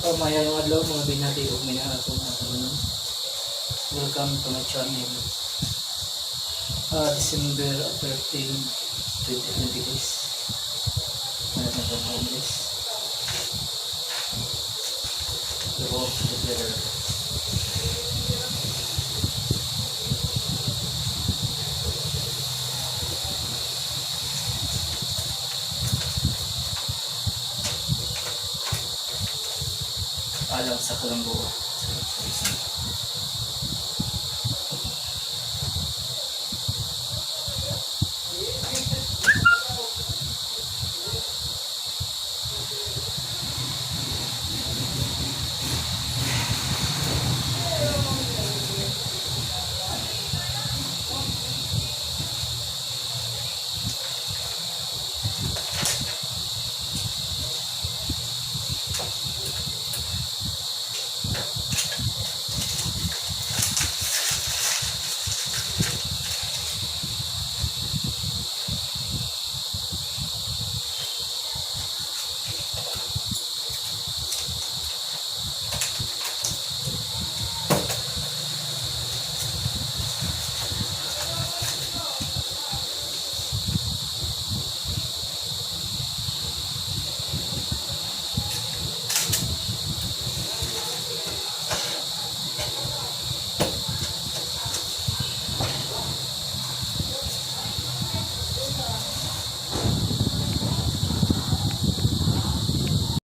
Maya yung adlaw mga binati o may ako na welcome to my channel. December 13, 2020 guys. Meron na pang homeless. The walk together. Alam sa Kalambo.